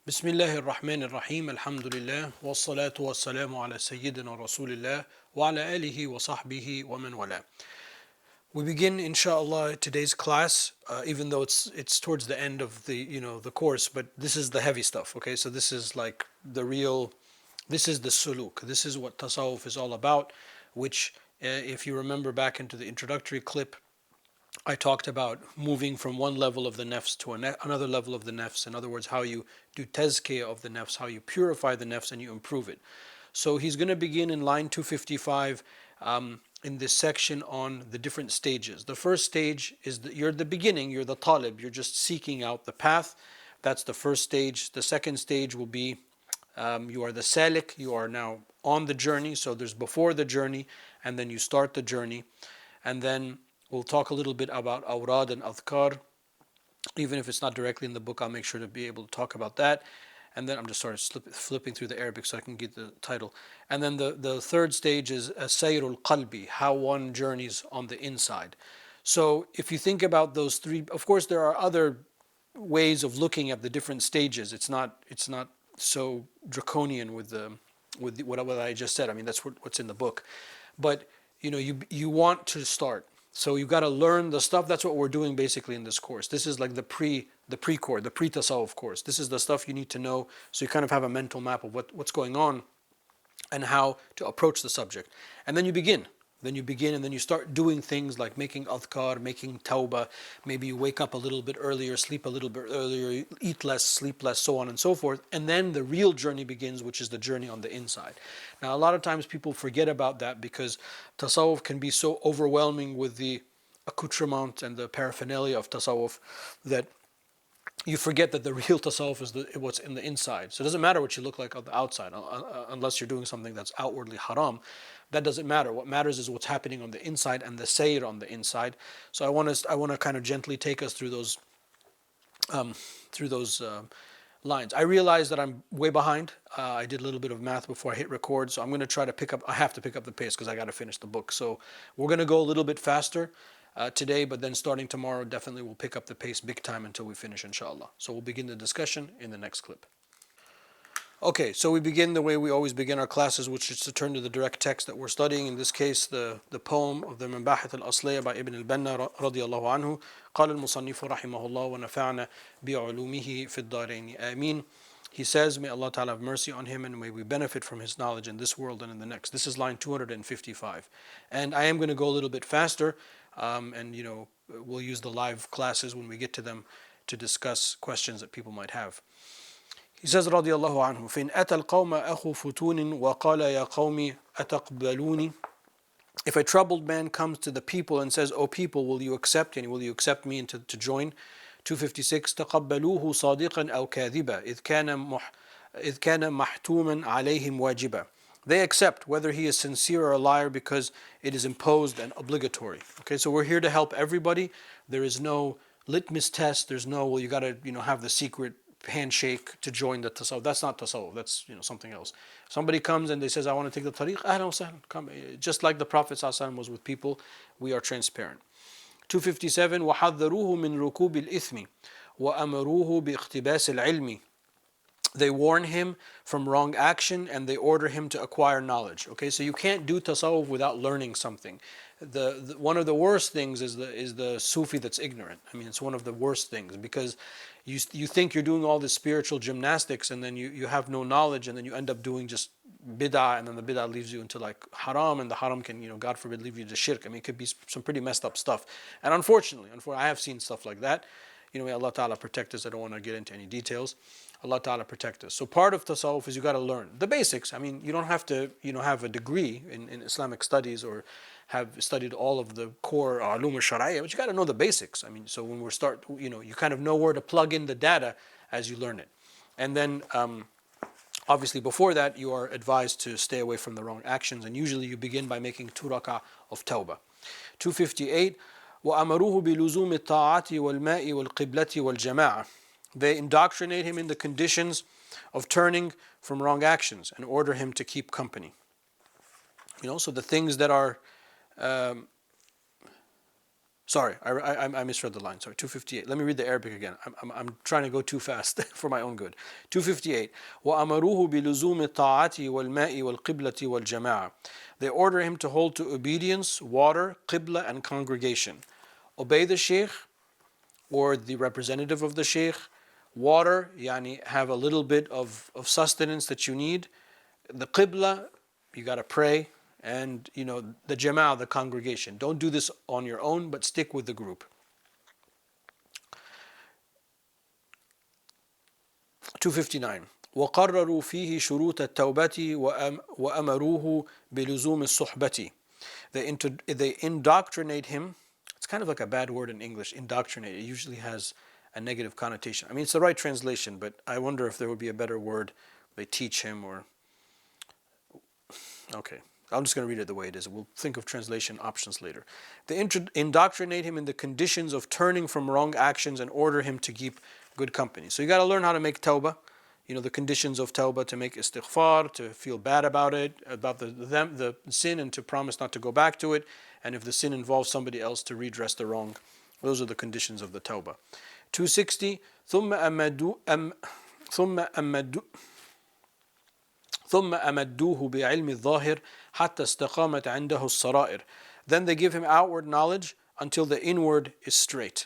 بسم الله الرحمن الرحيم الحمد لله والصلاة والسلام على سيدنا رسول الله وعلى آله وصحبه ومن والاه. We begin inshallah today's class, even though it's towards the end of the course, but this is the heavy stuff. Okay, so this is like the real, this is the suluk. This is what tasawwuf is all about. Which, if you remember back into the introductory clip, I talked about moving from one level of the nafs to another level of the nafs. In other words, how you do tazkiyah of the nafs, how you purify the nafs and you improve it. So he's going to begin in line 255 in this section on the different stages. The first stage is you're the beginning, you're the talib, you're just seeking out the path. That's the first stage. The second stage will be you are the salik, you are now on the journey. So there's before the journey, and then you start the journey. And then we'll talk a little bit about awrad and adhkar. Even if it's not directly in the book, I'll make sure to be able to talk about that. And then I'm just flipping through the Arabic so I can get the title. And then the third stage is sayrul qalbi, how one journeys on the inside. So if you think about those three, of course there are other ways of looking at the different stages. It's not so draconian with what I just said. I mean, that's what's in the book. But you want to start. So you've got to learn the stuff. That's what we're doing basically in this course. This is like the pre-course, the pre-tasawwuf course. This is the stuff you need to know, so you kind of have a mental map of what's going on and how to approach the subject. And then you begin. Then you begin and then you start doing things like making adhkar, making tawbah. Maybe you wake up a little bit earlier, sleep a little bit earlier, eat less, sleep less, so on and so forth. And then the real journey begins, which is the journey on the inside. Now, a lot of times people forget about that because tasawwuf can be so overwhelming with the accoutrement and the paraphernalia of tasawwuf that you forget that the real tasawwuf is what's in the inside. So it doesn't matter what you look like on the outside, unless you're doing something that's outwardly haram. That doesn't matter. What matters is what's happening on the inside and the sayr on the inside. So I want to kind of gently take us through those lines. I realize that I'm way behind. I did a little bit of math before I hit record, so I'm going to try to pick up. I have to pick up the pace because I got to finish the book. So we're going to go a little bit faster today, but then starting tomorrow, definitely we'll pick up the pace big time until we finish, inshallah. So we'll begin the discussion in the next clip. Okay, so we begin the way we always begin our classes, which is to turn to the direct text that we're studying. In this case, the poem of the Mabahith al-Asliya by Ibn al-Banna radiyallahu anhu. قال المصنف رحمه الله ونفعنا بعلومه في الدارين آمين. He says, may Allah Ta'ala have mercy on him and may we benefit from his knowledge in this world and in the next. This is line 255. And I am going to go a little bit faster, and we'll use the live classes when we get to them to discuss questions that people might have. He says رضي الله عنه فإن أتى القوم أخو فتون وقال يا قوم أتقبلوني. If a troubled man comes to the people and says, O people, will you accept me and to join? 256 تقبلوه صادقا أو كاذبا إذ كان محتوما عليهم واجبا. They accept whether he is sincere or a liar because it is imposed and obligatory. Okay, so we're here to help everybody. There is no litmus test. There's no, well, you got to have the secret handshake to join the tasawwuf. That's not tasawwuf. That's something else. Somebody comes and they says, I want to take the tariq. Ahlan wa sahlan. Come. Just like the Prophet ﷺ was with people, we are transparent. 257 وحذروه من ركوب الإثم وأمروه باقتباس العلم. They warn him from wrong action and they order him to acquire knowledge. Okay, so you can't do tasawwuf without learning something. One of the worst things is the Sufi that's ignorant. I mean, it's one of the worst things because you think you're doing all this spiritual gymnastics and then you have no knowledge and then you end up doing just bid'ah, and then the bid'ah leaves you into like haram, and the haram can, God forbid, leave you to shirk. I mean, it could be some pretty messed up stuff. And unfortunately, I have seen stuff like that. May Allah Ta'ala protect us. I don't want to get into any details. Allah Ta'ala protect us. So part of tasawwuf is you got to learn the basics. I mean, you don't have to, have a degree in Islamic studies or have studied all of the core ulum al-shari'ah, but you got to know the basics. I mean, so when we start, you kind of know where to plug in the data as you learn it. And then, obviously before that, you are advised to stay away from the wrong actions. And usually you begin by making 2 rak'ah of tawbah. 258, وَأَمَرُوهُ بِلُزُومِ الطَّاعَةِ وَالْمَاءِ وَالْقِبْلَةِ وَالْجَمَاعَةِ. They indoctrinate him in the conditions of turning from wrong actions and order him to keep company. So the things that are Sorry, I misread the line. Sorry, 258. Let me read the Arabic again. I'm trying to go too fast for my own good. 258. وَأَمَرُوهُ بِلُزُومِ الطَّاعَةِ وَالْمَاءِ وَالْقِبْلَةِ وَالْجَمَاعَةِ. They order him to hold to obedience, water, qibla, and congregation. Obey the sheikh or the representative of the sheikh. Water, yani have a little bit of sustenance that you need. The qibla, you got to pray. And the jama'ah, the congregation. Don't do this on your own, but stick with the group. 259. وقرروا فيه شروط التوبة وأمروه بلزوم الصحبة. They indoctrinate him. It's kind of like a bad word in English, indoctrinate. It usually has a negative connotation. I mean, it's the right translation, but I wonder if there would be a better word. They teach him or... Okay. I'm just going to read it the way it is. We'll think of translation options later. They indoctrinate him in the conditions of turning from wrong actions and order him to keep good company. So you got to learn how to make tawbah. The conditions of tawbah, to make istighfar, to feel bad about it, about the sin, and to promise not to go back to it. And if the sin involves somebody else, to redress the wrong. Those are the conditions of the tawbah. 260. ثم أمدوه بعلم الظاهر حتى استقامت عنده السرائر. Then they give him outward knowledge until the inward is straight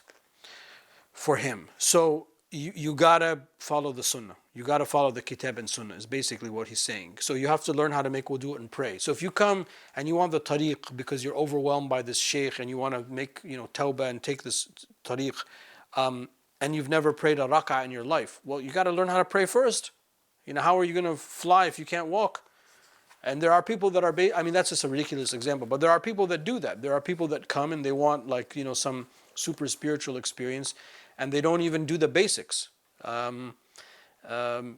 for him. So you gotta follow the sunnah. You gotta follow the kitab and sunnah is basically what he's saying. So you have to learn how to make wudu and pray. So if you come and you want the tariq because you're overwhelmed by this sheikh and you want to make tawbah and take this tariq, and you've never prayed a rak'ah in your life, well, you gotta learn how to pray first. How are you going to fly if you can't walk? And there are people that are, that's just a ridiculous example, but there are people that do that. There are people that come and they want some super spiritual experience and they don't even do the basics.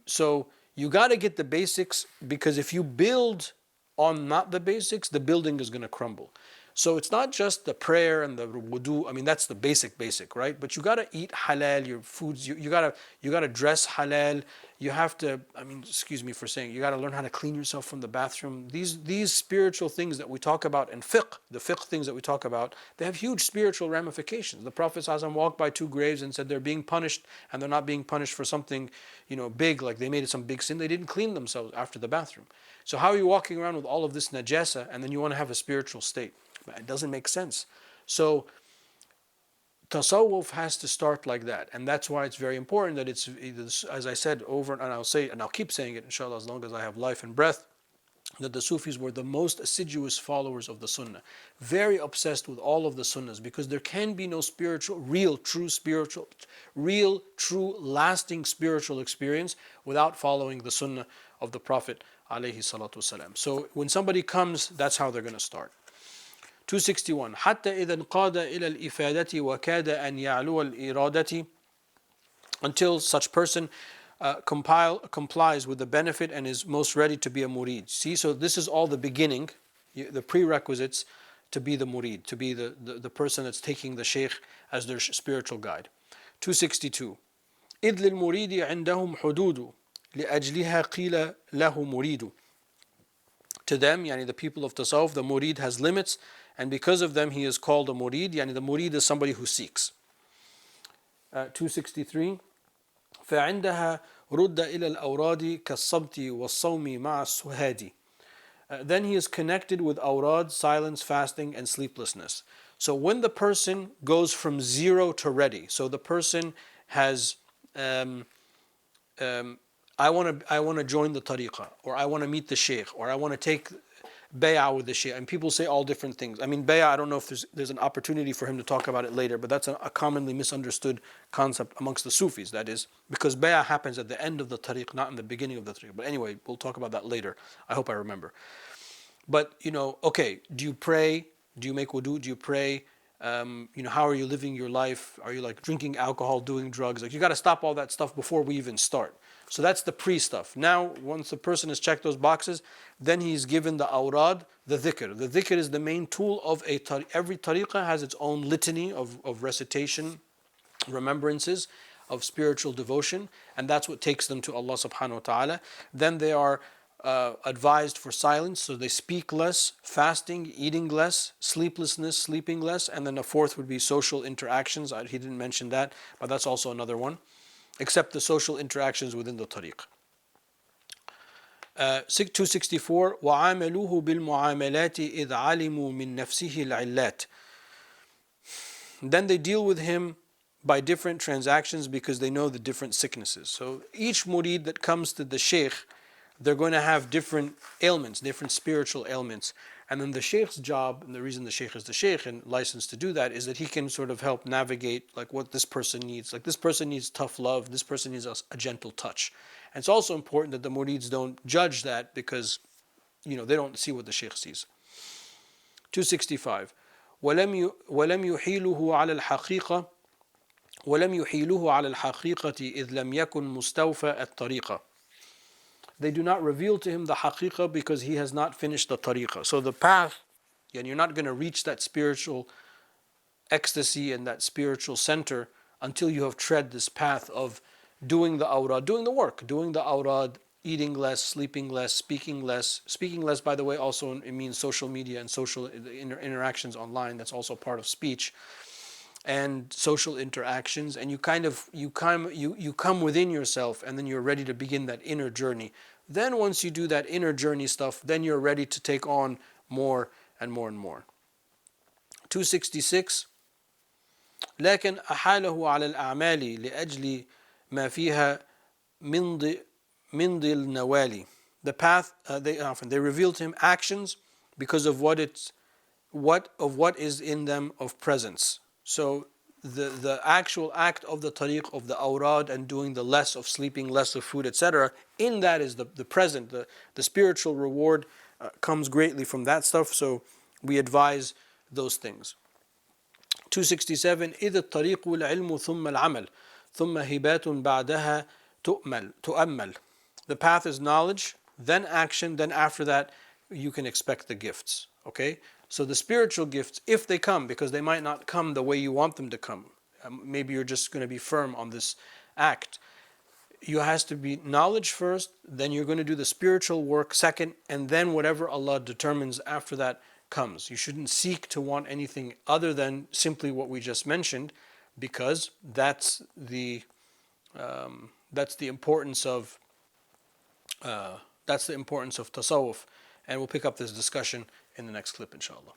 So you got to get the basics, because if you build on not the basics, the building is going to crumble. So it's not just the prayer and the wudu. That's the basic, right? But you gotta eat halal, your foods. You gotta dress halal. You have to. Excuse me for saying. You gotta learn how to clean yourself from the bathroom. These spiritual things that we talk about in fiqh, the fiqh things that we talk about, they have huge spiritual ramifications. The Prophet ﷺ walked by two graves and said they're being punished, and they're not being punished for something, big, like they made some big sin. They didn't clean themselves after the bathroom. So how are you walking around with all of this najasa, and then you want to have a spiritual state? It doesn't make sense. So tasawwuf has to start like that, and that's why it's very important that it's, as I said over, and I'll keep saying it, inshallah, as long as I have life and breath, that the Sufis were the most assiduous followers of the Sunnah, very obsessed with all of the Sunnahs, because there can be no real, true, lasting spiritual experience without following the Sunnah of the Prophet alayhi salatu wasalam. So when somebody comes, that's how they're going to start. 261. حتى إذا انقاد إلى الإفادة وكاد أن يعلو الإرادة, until such person complies with the benefit and is most ready to be a murid. See, so this is all the beginning, the prerequisites to be the murid, to be the person that's taking the sheikh as their spiritual guide. 262. إذ للمريد عندهم حدود لأجلها قيل له مريد. To them, yani the people of tasawwuf, the murid has limits, and because of them he is called a murid. Yani the murid is somebody who seeks. 263. فعندها رد إلى الأوراد كالصمت والصوم مع السهاد. Then he is connected with awrad, silence, fasting, and sleeplessness. So when the person goes from zero to ready, so the person has I want to join the tariqah, or I want to meet the sheikh, or I want to take bay'ah with the sheikh. And people say all different things. Bay'ah, I don't know if there's an opportunity for him to talk about it later, but that's a commonly misunderstood concept amongst the Sufis, that is, because bay'ah happens at the end of the tariq, not in the beginning of the tariq. But anyway, we'll talk about that later. I hope I remember. But, okay, do you pray? Do you make wudu? Do you pray? How are you living your life? Are you like drinking alcohol, doing drugs? Like, you got to stop all that stuff before we even start. So that's the pre-stuff. Now, once the person has checked those boxes, then he's given the awrad, the dhikr. The dhikr is the main tool of every tariqah has its own litany of recitation, remembrances, of spiritual devotion, and that's what takes them to Allah subhanahu wa ta'ala. Then they are advised for silence, so they speak less, fasting, eating less, sleeplessness, sleeping less, and then the fourth would be social interactions. He didn't mention that, but that's also another one, except the social interactions within the tariq. 264 وعاملوه بالمعاملات إذ علموا من نفسه العلات. Then they deal with him by different transactions because they know the different sicknesses. So each murid that comes to the sheikh, they're going to have different ailments, different spiritual ailments. And then the sheikh's job, and the reason the sheikh is the sheikh and licensed to do that, is that he can sort of help navigate like what this person needs. Like this person needs tough love, this person needs a gentle touch. And it's also important that the murids don't judge that because they don't see what the sheikh sees. 265 ولم يحيله على الحقيقة ولم يحيله على الحقيقة إذ لم يكن مستوفى الطريقة. They do not reveal to him the haqiqah because he has not finished the tariqah. So the path, and you're not going to reach that spiritual ecstasy and that spiritual center until you have tread this path of doing the awrad, doing the work, doing the awrad, eating less, sleeping less, speaking less. Speaking less, by the way, also it means social media and social interactions online. That's also part of speech. And social interactions, and you come within yourself, and then you're ready to begin that inner journey. Then once you do that inner journey stuff, then you're ready to take on more and more and more. 266 لكن أحاله على الأعمال لأجل ما فيها من النوالي. The path they reveal to him actions because of what is in them of presence. So the actual act of the tariq, of the awrad, and doing the less of sleeping, less of food, etc., in that is the present, the spiritual reward comes greatly from that stuff. So we advise those things. 267 إذ الطريق العلم ثم العمل ثم هبات بعدها تؤمل. The path is knowledge, then action, then after that you can expect the gifts. Okay? So the spiritual gifts, if they come, because they might not come the way you want them to come, maybe you're just going to be firm on this act. You has to be knowledge first, then you're going to do the spiritual work second, and then whatever Allah determines after that comes. You shouldn't seek to want anything other than simply what we just mentioned, because that's the importance of tasawwuf, and we'll pick up this discussion in the next clip, inshallah.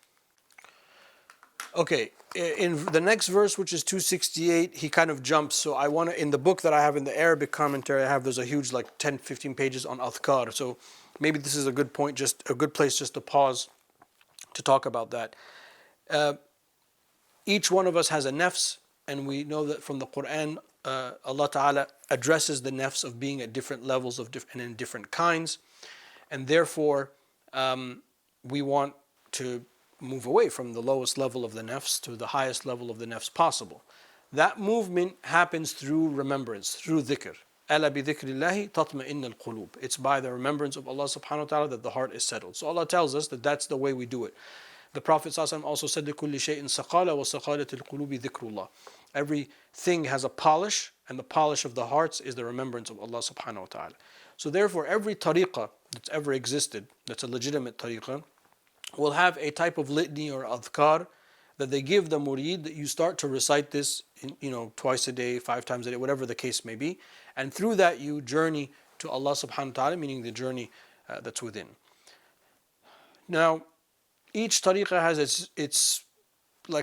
Okay, in the next verse, which is 268, he kind of jumps. So I want to, in the book that I have in the Arabic commentary, there's a huge 10, 15 pages on adhkar. So maybe this is a good point, just a good place just to pause to talk about that. Each one of us has a nafs, and we know that from the Quran, Allah Ta'ala addresses the nafs of being at different levels and in different kinds. And therefore, we want to move away from the lowest level of the nafs to the highest level of the nafs possible. That movement happens through remembrance, through dhikr. أَلَا بِذِكْرِ اللَّهِ تَطْمَئِنَّ الْقُلُوبِ. It's by the remembrance of Allah subhanahu wa ta'ala that the heart is settled. So Allah tells us that that's the way we do it. The Prophet ﷺ also said, لِكُلِّ شَيْءٍ سَقَالَ وَسَقَالَةِ الْقُلُوبِ ذِكْرُ اللَّهِ. Everything has a polish, and the polish of the hearts is the remembrance of Allah subhanahu wa ta'ala. So therefore, every tariqah that's ever existed, that's a legitimate tariqah, will have a type of litany or adhkar that they give the murid, that you start to recite this, twice a day, 5 times a day, whatever the case may be, and through that you journey to Allah subhanahu wa ta'ala, meaning the journey that's within. Now, each tariqah has its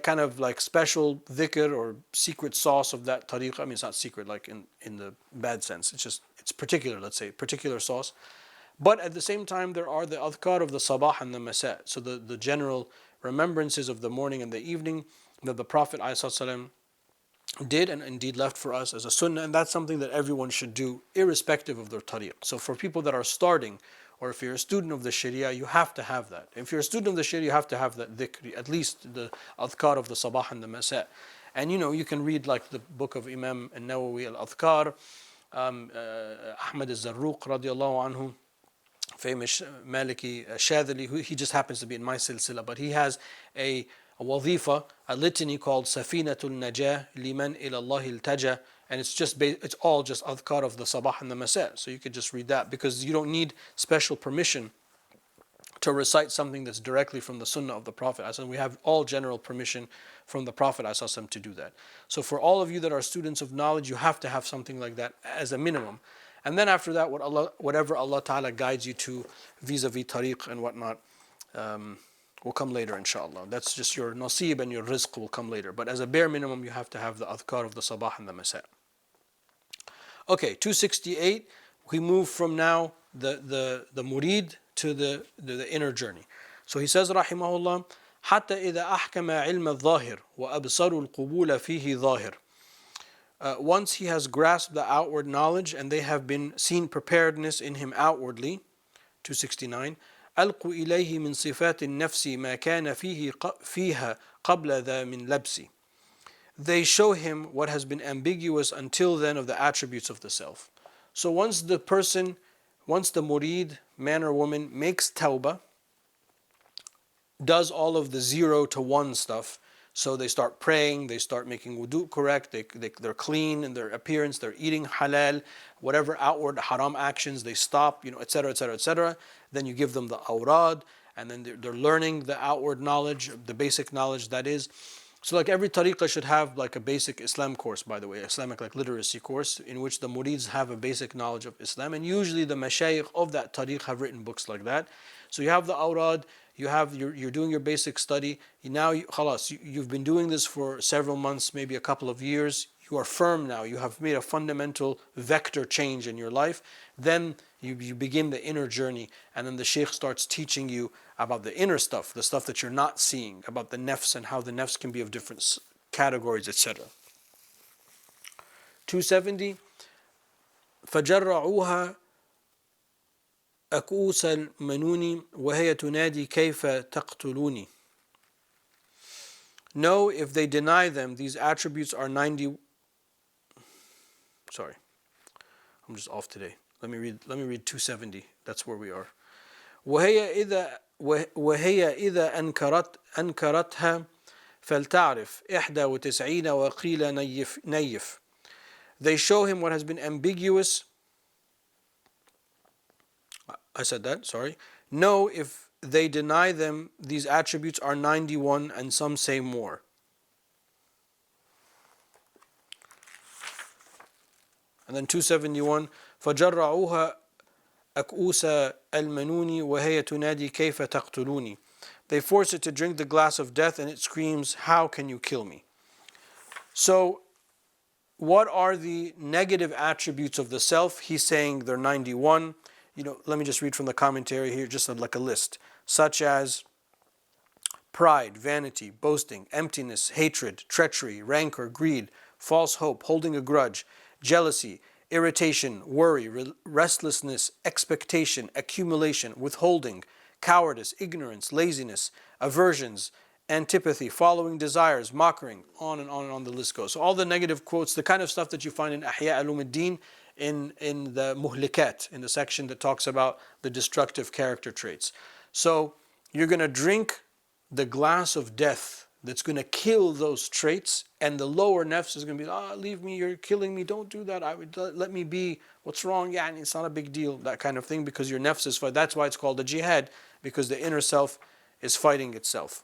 kind of special dhikr or secret sauce of that tariqah. I mean, it's not secret like in the bad sense. It's particular, let's say, particular sauce. But at the same time, there are the adhkar of the sabah and the masa. So the general remembrances of the morning and the evening that the Prophet ﷺ did and indeed left for us as a sunnah. And that's something that everyone should do irrespective of their tariq. So for people that are starting, or if you're a student of the Sharia, you have to have that. If you're a student of the Sharia, you have to have that dhikr, at least the adhkar of the sabah and the masa. And you can read the book of Imam al-Nawawi al-Adhkar, Ahmad al-Zarruq radiallahu anhu, famous Maliki Shadhili, who he just happens to be in my silsila, but he has a wazifa, a litany called Safinatul Najah liman ila Allah iltaja, and it's all just adhkar of the sabah and the masa. So you could just read that because you don't need special permission to recite something that's directly from the sunnah of the Prophet. We have all general permission from the Prophet to do that. So for all of you that are students of knowledge, you have to have something like that as a minimum. And then after that, whatever Allah Ta'ala guides you to vis-a-vis tariq and whatnot, will come later inshallah. That's just your nasib and your rizq will come later. But as a bare minimum, you have to have the adhkar of the sabah and the masa. Okay, 268, we move from now the murid to the inner journey. So he says, rahimahullah, حتى إذا أحكم علم الظاهر وأبصروا القبول فيه ظاهر. Once he has grasped the outward knowledge and they have been seen preparedness in him outwardly, 269, ألقوا إليه من صفات النفس ما كان فيها قبل ذا من لبس. They show him what has been ambiguous until then of the attributes of the self. So once the murid, man or woman, makes tawbah, does all of the 0 to 1 stuff, so they start praying, they start making wudu correct, they're clean in their appearance, they're eating halal, whatever outward haram actions they stop, etc., etc., etc. Then you give them the awrad, and then they're learning the outward knowledge, the basic knowledge that is. So like every tariqah should have like a basic Islam course, by the way, Islamic like literacy course, in which the murids have a basic knowledge of Islam. And usually the mashayikh of that tariq have written books like that. So you have the awrad, you're doing your basic study. You've been doing this for several months, maybe a couple of years. You are firm now. You have made a fundamental vector change in your life. Then you begin the inner journey, and then the shaykh starts teaching you about the inner stuff, the stuff that you're not seeing, about the nafs and how the nafs can be of different categories, etc. 270. فجرعوها أكؤوس المنون وهي تنادي كيف تقتلوني. No, if they deny them, these attributes are 90. Sorry, I'm just off today. Let me read 270. That's where we are. وهي إذا أنكرتها فلتعرف 91 وقيل نيف. They show him what has been ambiguous. I said that, sorry. No, if they deny them, these attributes are 91 and some say more. And then 271, فَجَرَّعُوهَا أَكْؤُوسَ الْمَنُونِ وَهَيَ تُنَادِي كَيْفَ تَقْتُلُونِ. They force it to drink the glass of death and it screams, how can you kill me? So, what are the negative attributes of the self? He's saying they're 91. Let me just read from the commentary here, just like a list, such as pride, vanity, boasting, emptiness, hatred, treachery, rancor, greed, false hope, holding a grudge, jealousy, irritation, worry, restlessness, expectation, accumulation, withholding, cowardice, ignorance, laziness, aversions, antipathy, following desires, mocking, on and on the list goes. So all the negative quotes, the kind of stuff that you find in Ihya Ulumuddin, in the muhlikat, in the section that talks about the destructive character traits. So you're going to drink the glass of death that's going to kill those traits, and the lower nafs is going to be, leave me, you're killing me, don't do that, let me be, what's wrong, it's not a big deal, that kind of thing, because your nafs is fighting. That's why it's called a jihad, because the inner self is fighting itself.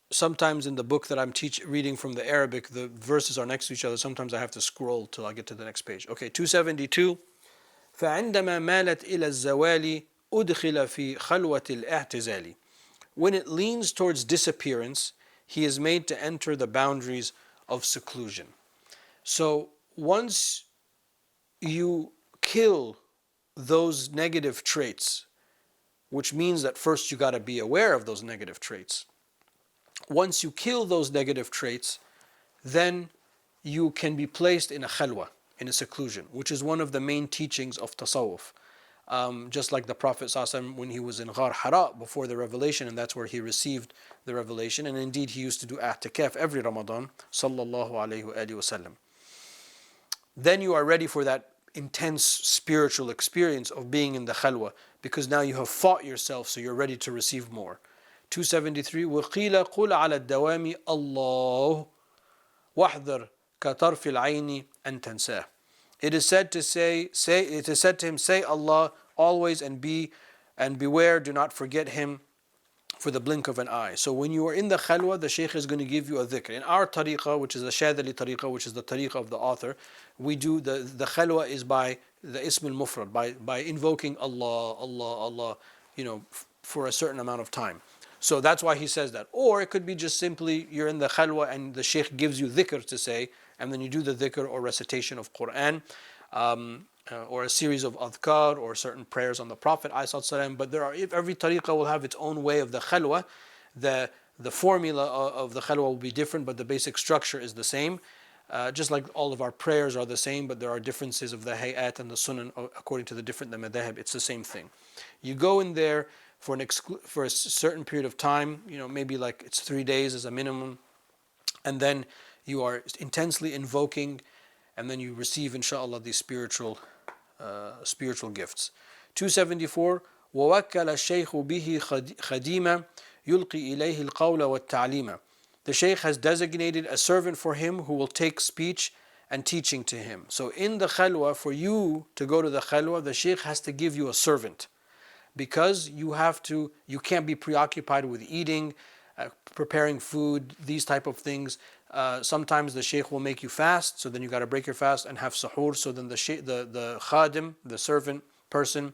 Sometimes in the book that I'm reading from the Arabic, the verses are next to each other. Sometimes I have to scroll till I get to the next page. Okay, 272. فعندما مالت إلى الزوال أدخل في خلوة الاعتزال. When it leans towards disappearance, he is made to enter the boundaries of seclusion. So once you kill those negative traits, which means that first you got to be aware of those negative traits. Once you kill those negative traits, then you can be placed in a khalwa, in a seclusion, which is one of the main teachings of tasawwuf. Just like the Prophet ﷺ when he was in Ghar Hira before the revelation, and that's where he received the revelation. And indeed, he used to do i'tikaf every Ramadan, sallallahu alayhi wa sallam. Then you are ready for that intense spiritual experience of being in the khalwa, because now you have fought yourself, so you're ready to receive more. 273 وقيل قل على الدوام الله واحذر كطرف العين أن تنساه. It is said to it is said to him, say Allah always and beware, do not forget him for the blink of an eye. So when you are in the khalwa, the shaykh is going to give you a dhikr. In our tariqah, which is the Shadali tariqah, which is the tariqah of the author, we do the khalwa is by the ism al-mufrad, by invoking Allah, Allah, Allah, for a certain amount of time. So that's why he says that. Or it could be just simply you're in the khalwa and the shaykh gives you dhikr to say, and then you do the dhikr or recitation of Quran. Or a series of adhkar or certain prayers on the Prophet ﷺ. But every tariqah will have its own way of the khalwa. The formula of the khalwa will be different, but the basic structure is the same. Just like all of our prayers are the same, but there are differences of the hayat and the sunan according to the different the madhab. It's the same thing. You go in there for a certain period of time, maybe like it's 3 days as a minimum, and then you are intensely invoking, and then you receive, inshallah, these spiritual gifts. 274 ووكل الشيخ به خديما يلقي إليه القول والتعليم. The shaykh has designated a servant for him who will take speech and teaching to him. So in the khalwa, for you to go to the khalwa, the shaykh has to give you a servant, because you can't be preoccupied with eating, preparing food, these type of things. Sometimes the shaykh will make you fast, so then you got to break your fast and have suhoor. So then the khadim, the servant person,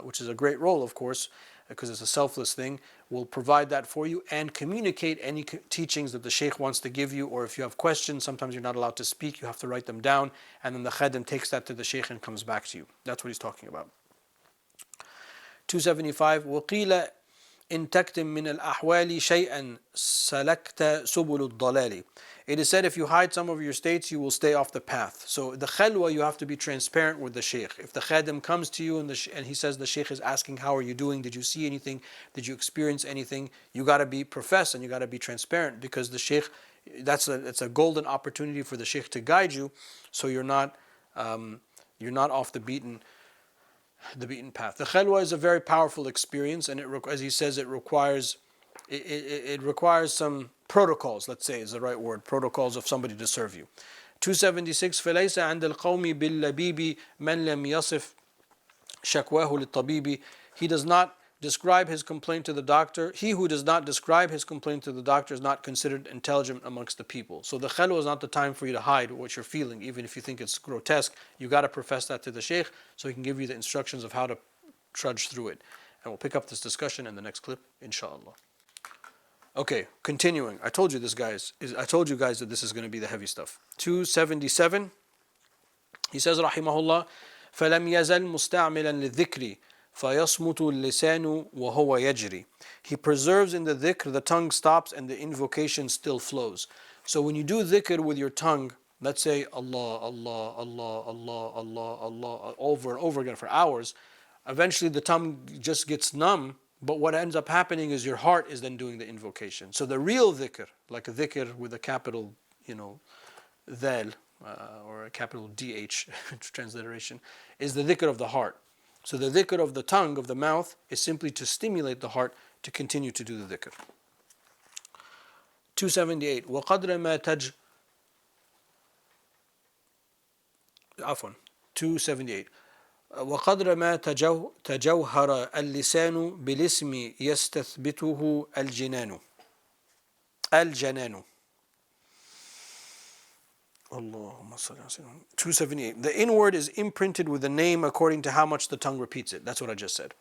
which is a great role, of course, because it's a selfless thing, will provide that for you and communicate any teachings that the shaykh wants to give you. Or if you have questions, sometimes you're not allowed to speak, you have to write them down, and then the khadim takes that to the shaykh and comes back to you. That's what he's talking about. 275 وقيل إن تكتم من الأحوال شيئا سلكت سبل الضلال. It is said if you hide some of your states, you will stay off the path. So the khalwa, you have to be transparent with the shaykh. If the khadim comes to you and he says the shaykh is asking, how are you doing? Did you see anything? Did you experience anything? You got to be profess and you got to be transparent, because the shaykh, it's a golden opportunity for the shaykh to guide you, so you're not off the beaten path. The khalwa is a very powerful experience, and as he says, it requires some protocols, let's say is the right word, protocols of somebody to serve you. 276 فليس عند القوم باللبيب من لم يصف شكواه للطبيب. He does not describe his complaint to the doctor. He who does not describe his complaint to the doctor is not considered intelligent amongst the people. So the khalwa is not the time for you to hide what you're feeling, even if you think it's grotesque. You got to profess that to the shaykh so he can give you the instructions of how to trudge through it. And we'll pick up this discussion in the next clip, inshallah. Okay, continuing. I told you guys that this is going to be the heavy stuff. 277. He says, rahimahullah, فَلَمْ يَزَلْ مُسْتَعْمِلًا لِلذِّكْرِ فَيَصْمُتُ اللِّسَانُ وَهُوَ يَجْرِي. He preserves in the dhikr, the tongue stops and the invocation still flows. So when you do dhikr with your tongue, let's say Allah, Allah, Allah, Allah, Allah, Allah, over and over again for hours, eventually the tongue just gets numb. But what ends up happening is your heart is then doing the invocation. So the real dhikr, like a dhikr with a capital, dhal, or a capital DH transliteration, is the dhikr of the heart. So the dhikr of the tongue, of the mouth, is simply to stimulate the heart to continue to do the dhikr. 278. وَقَدْرَ مَا 278. وقدر ما تجوهر اللسان بالاسم يستثبته الجنان. اللهم صل على سيدنا. 278. The inward is imprinted with the name according to how much the tongue repeats it. That's what I just said.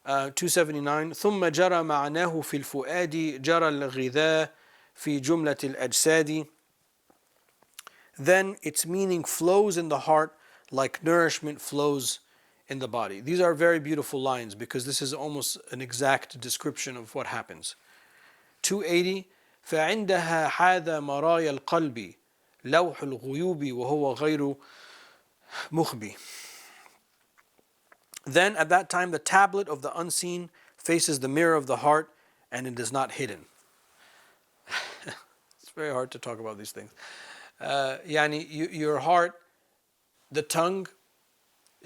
279. ثم جرى معناه في الفؤاد جرى الغذاء في جملة الأجساد. Then its meaning flows in the heart like nourishment flows in the body. These are very beautiful lines, because this is almost an exact description of what happens. 280. فعندها حاذ مرايا القلب لوح الغيوب وهو غير مخبي. Then at that time the tablet of the unseen faces the mirror of the heart, and it is not hidden. It's very hard to talk about these things. Your heart, the tongue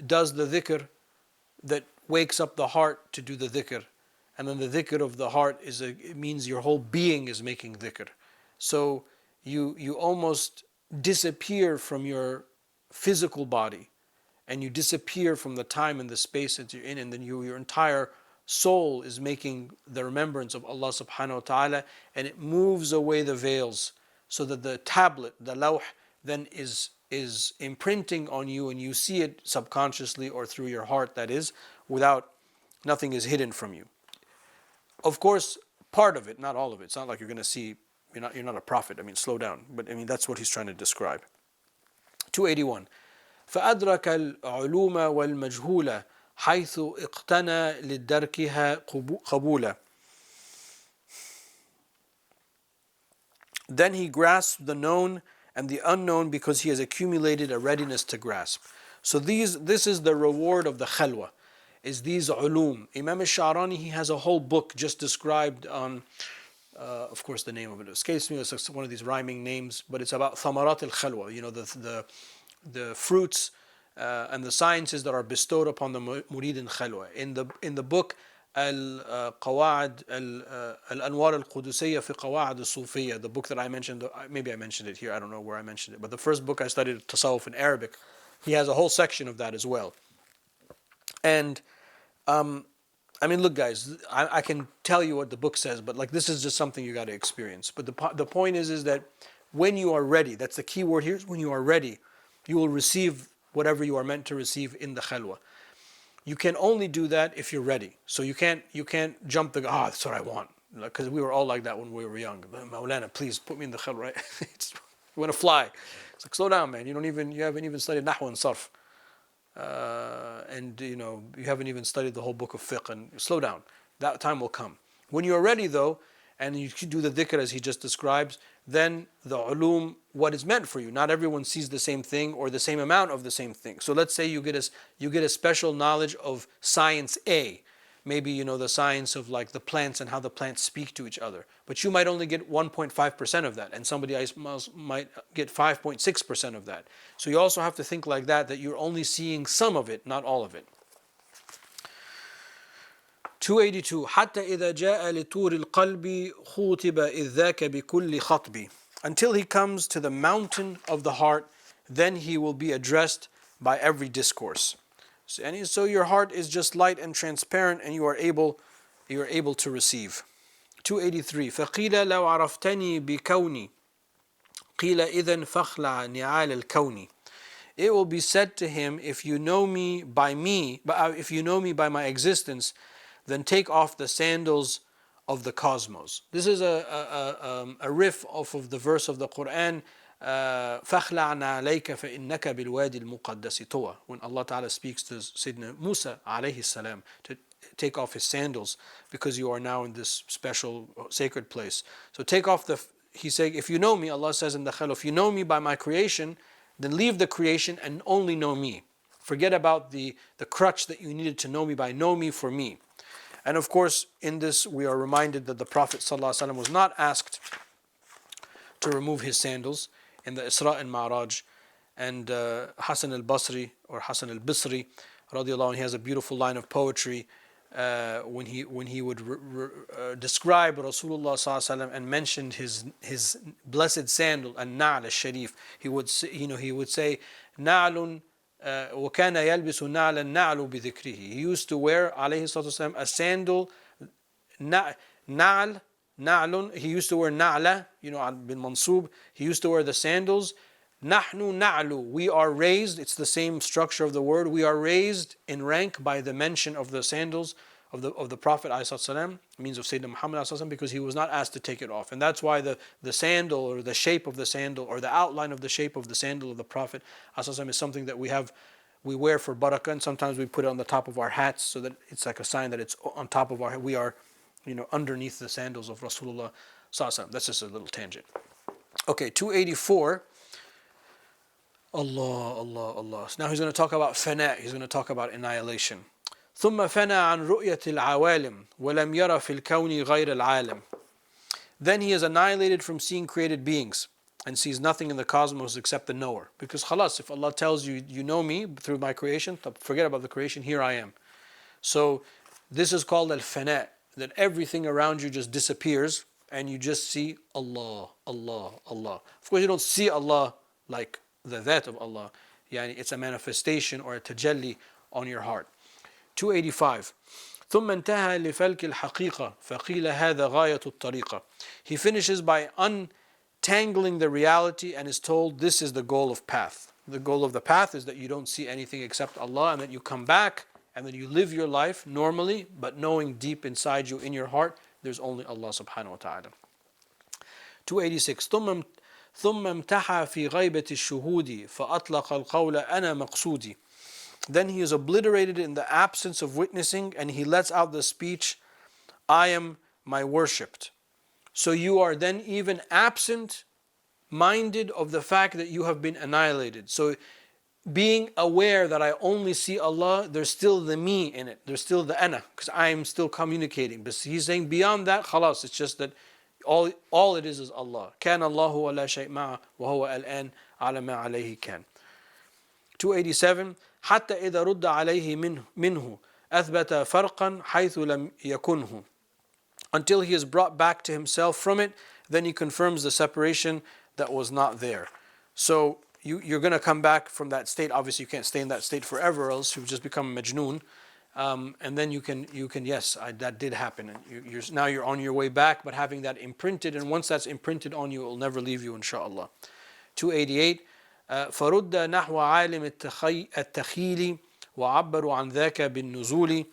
does the dhikr that wakes up the heart to do the dhikr, And then the dhikr of the heart it means your whole being is making dhikr. So you almost disappear from your physical body, and you disappear from the time and the space that you're in, and then your entire soul is making the remembrance of Allah subhanahu wa ta'ala, and it moves away the veils, so that the tablet, the lawh, then is imprinting on you, and you see it subconsciously or through your heart, that is, without, nothing is hidden from you. Of course, part of it, not all of it. It's not like you're going to see, you're not a prophet. I mean, slow down. But I mean, that's what he's trying to describe. 281. فأدرك العلوم والمجهولة حيث اقتنى لدركها قبولا. Then he grasped the known and the unknown because he has accumulated a readiness to grasp. So this is the reward of the khalwa, is these ulum. Imam al-Sha'rani, he has a whole book just described on, of course the name of it escapes me, it's one of these rhyming names, but it's about thamarat al-khalwa, the fruits and the sciences that are bestowed upon the murid in khalwa. In the book القواعد الأنوار القدسية في قواعد الصوفية, the book that I mentioned, maybe I mentioned it here, I don't know where I mentioned it, but the first book I studied, Tasawwuf in Arabic, he has a whole section of that as well. And I mean, look guys, I can tell you what the book says, but like this is just something you got to experience. But the point is that when you are ready, that's the key word here, is when you are ready, you will receive whatever you are meant to receive in the khalwa. You can only do that if you're ready. So you can't jump that's what I want. Because we were all like that when we were young. Maulana, please put me in the khalwa, right? You want to fly. It's like, slow down, man. You haven't even studied nahwa and sarf. And you haven't even studied the whole book of fiqh, and slow down. That time will come. When you're ready though, and you do the dhikr as he just describes, then the ulum, what is meant for you. Not everyone sees the same thing or the same amount of the same thing. So let's say you get a special knowledge of science A. Maybe the science of like the plants and how the plants speak to each other. But you might only get 1.5% of that, and somebody else might get 5.6% of that. So you also have to think like that you're only seeing some of it, not all of it. 282. حتى إذا جاء لطور القلب خُوطب إذ ذاك بكل خطب. Until he comes to the mountain of the heart, then he will be addressed by every discourse. So your heart is just light and transparent, and you are able to receive. 283. فقيل لو عرفتني بكوني قيل إذن فاخلع نعال الكون. It will be said to him, if you know me by my existence, then take off the sandals of the cosmos. This is a riff off of the verse of the Quran, فَخْلَعْ نَعْلَيْكَ فَإِنَّكَ بِالْوَادِ الْمُقَدَّسِ طُوَى. When Allah Ta'ala speaks to Sayyidina Musa alayhi salam to take off his sandals, because you are now in this special sacred place. So take off he's saying, if you know me, Allah says in the Khalwa, if you know me by my creation, then leave the creation and only know me. Forget about the crutch that you needed to know me by, know me for me. And of course, in this we are reminded that the Prophet ﷺ was not asked to remove his sandals in the Isra and Ma'raj. And Hasan al-Basri, or Hasan al-Bisri, radiallahu anhu, he has a beautiful line of poetry when he would describe Rasulullah ﷺ and mentioned his blessed sandal, an-Na'l al-Sharif. He would say, Na'lun وَكَانَ يَلْبِسُ نَعْلًا نَعْلُ بِذِكْرِهِ. He used to wear, alayhi salatu wasalam, a sandal, na'lun, he used to wear na'la, bin mansub, he used to wear the sandals. Nahnu na'lu, we are raised, it's the same structure of the word, we are raised in rank by the mention of the sandals of the Prophet ﷺ, means of Sayyidina Muhammad ﷺ, because he was not asked to take it off. And that's why the sandal, or the shape of the sandal, or the outline of the shape of the sandal of the Prophet ﷺ is something that we wear for barakah, and sometimes we put it on the top of our hats, so that it's like a sign that it's on top of we are underneath the sandals of Rasulullah ﷺ. That's just a little tangent. Okay, 284. Allah. Now he's going to talk about fana, he's going to talk about annihilation. ثم فنى عن رؤية العوالم ولم يرى في الكون غير العالم. Then he is annihilated from seeing created beings and sees nothing in the cosmos except the knower. Because khalas, if Allah tells you, you know me through my creation, forget about the creation, here I am. So this is called al-fana. then everything around you just disappears and you just see Allah, Allah, Allah. Of course, you don't see Allah like the that of Allah. Yani it's a manifestation or a tajalli on your heart. 285. ثم انتهى لفلك الحقيقة فقيل هذا غاية الطريقة. He finishes by untangling the reality and is told this is the goal of path. The goal of the path is that you don't see anything except Allah, and that you come back and then you live your life normally, but knowing deep inside you in your heart there's only Allah subhanahu wa ta'ala. 286. ثم امتحى في غيبة الشهود فأطلق القول أنا مقصودي. Then he is obliterated in the absence of witnessing and he lets out the speech, I am my worshipped. So you are then even absent minded of the fact that you have been annihilated. So being aware that I only see Allah, there's still the me in it. There's still the ana, because I am still communicating. But he's saying beyond that, khalas, it's just that all it is Allah. كان الله ولا شيء معه وهو الآن على ما عليه كان. 287. حتى إذا رد عليه منه أثبت فرقا حيث لم يكنه. Until he is brought back to himself from it, then he confirms the separation that was not there. So you're going to come back from that state. Obviously, you can't stay in that state forever, else you just become majnoon. And then you can yes, that did happen. And now you're on your way back, but having that imprinted, and once that's imprinted on you, it will never leave you, inshallah. 288. فرد نحو عالم التخيل وعبروا عن ذاك بالنزول.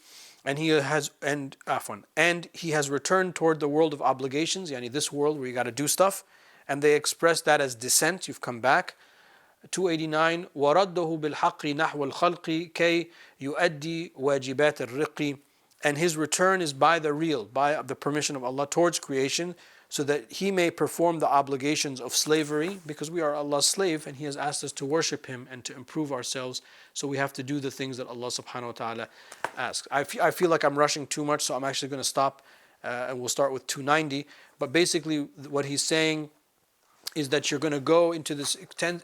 And he has returned toward the world of obligations, yani this world where you got to do stuff, and they express that as descent. You've come back. 289. ورده بالحق نحو الخلق كي يؤدي واجبات الرق. And his return is by the real, by the permission of Allah, towards creation, so that he may perform the obligations of slavery, because we are Allah's slave and he has asked us to worship him and to improve ourselves. So we have to do the things that Allah subhanahu wa ta'ala asks. I feel like I'm rushing too much, so I'm actually going to stop and we'll start with 290. But basically what he's saying is that you're going to go into this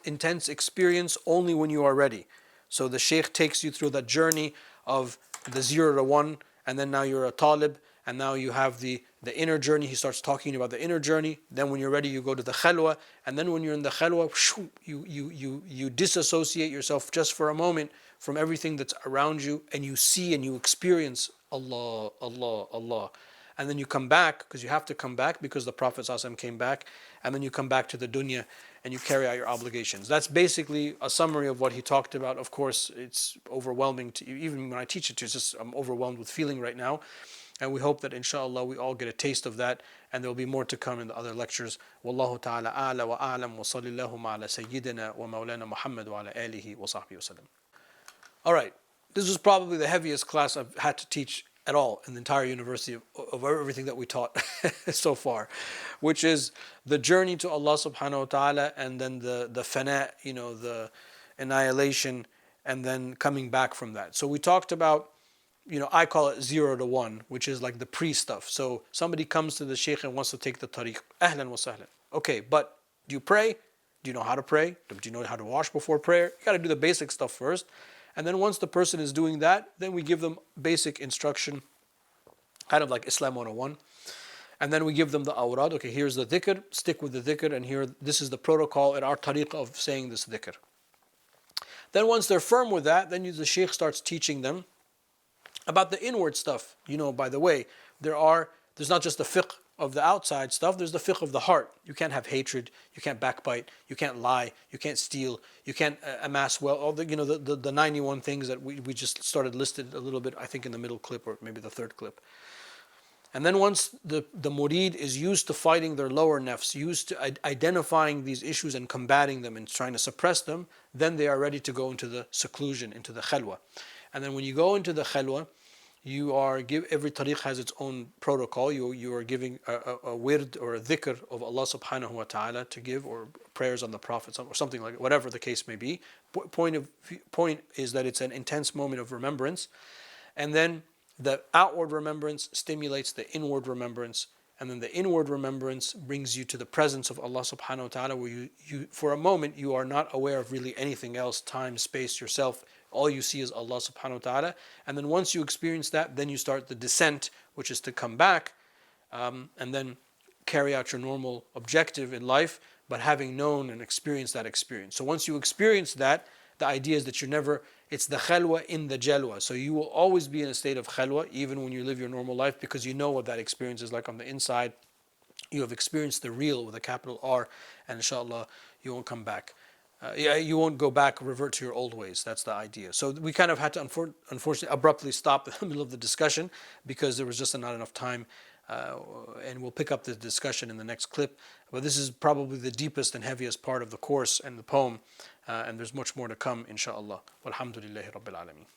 intense experience only when you are ready. So the Shaykh takes you through that journey of the 0 to 1, and then now you're a talib, and now you have the inner journey. He starts talking about the inner journey. Then when you're ready, you go to the khalwa, and then when you're in the khalwa, you disassociate yourself just for a moment from everything that's around you, and you see and you experience Allah, Allah, Allah. And then you come back, because you have to come back, because the Prophet ﷺ came back, and then you come back to the dunya and you carry out your obligations. That's basically a summary of what he talked about. Of course, it's overwhelming to even when I teach it, I'm overwhelmed with feeling right now. And we hope that inshallah we all get a taste of that, and there will be more to come in the other lectures. Wallahu ta'ala a'la wa a'lam wa sallallahu ala sayyidina wa maulana Muhammad wa ala alihi wa sahbihi wa sallam. All right, this was probably the heaviest class I've had to teach at all in the entire university of everything that we taught so far, which is the journey to Allah subhanahu wa ta'ala, and then the fana, the annihilation, and then coming back from that. So we talked about, I call it 0 to 1, which is like the pre-stuff. So somebody comes to the shaykh and wants to take the tariq. Ahlan wa sahlan. Okay, but do you pray? Do you know how to pray? Do you know how to wash before prayer? You got to do the basic stuff first. And then once the person is doing that, then we give them basic instruction, kind of like Islam 101. And then we give them the awrad. Okay, here's the dhikr, stick with the dhikr, and here, this is the protocol in our tariqah of saying this dhikr. Then once they're firm with that, then the shaykh starts teaching them about the inward stuff. By the way, there's not just the fiqh of the outside stuff, there's the fiqh of the heart. You can't have hatred, you can't backbite, you can't lie, you can't steal, you can't amass wealth, all the 91 things that we just started listed a little bit, I think in the middle clip or maybe the third clip. And then once the murid is used to fighting their lower nafs, used to identifying these issues and combating them and trying to suppress them, then they are ready to go into the seclusion, into the khalwa. And then when you go into the khalwa, every tariq has its own protocol. You are giving a wird or a dhikr of Allah subhanahu wa ta'ala to give, or prayers on the Prophet or something like whatever the case may be. Point is that it's an intense moment of remembrance, and then the outward remembrance stimulates the inward remembrance, and then the inward remembrance brings you to the presence of Allah subhanahu wa ta'ala, where you for a moment you are not aware of really anything else, time, space, yourself. All you see is Allah subhanahu wa ta'ala. And then once you experience that, then you start the descent, which is to come back and then carry out your normal objective in life, but having known and experienced that experience. So once you experience that, the idea is that you're never, it's the khalwa in the jalwa. So you will always be in a state of khalwa, even when you live your normal life, because you know what that experience is like on the inside. You have experienced the real with a capital R, and inshallah, you won't come back. Yeah, you won't go back, revert to your old ways. That's the idea. So we kind of had to, unfortunately, abruptly stop in the middle of the discussion because there was just not enough time. And we'll pick up the discussion in the next clip. But this is probably the deepest and heaviest part of the course and the poem. And there's much more to come, inshallah. Walhamdulillahi Rabbil Alameen.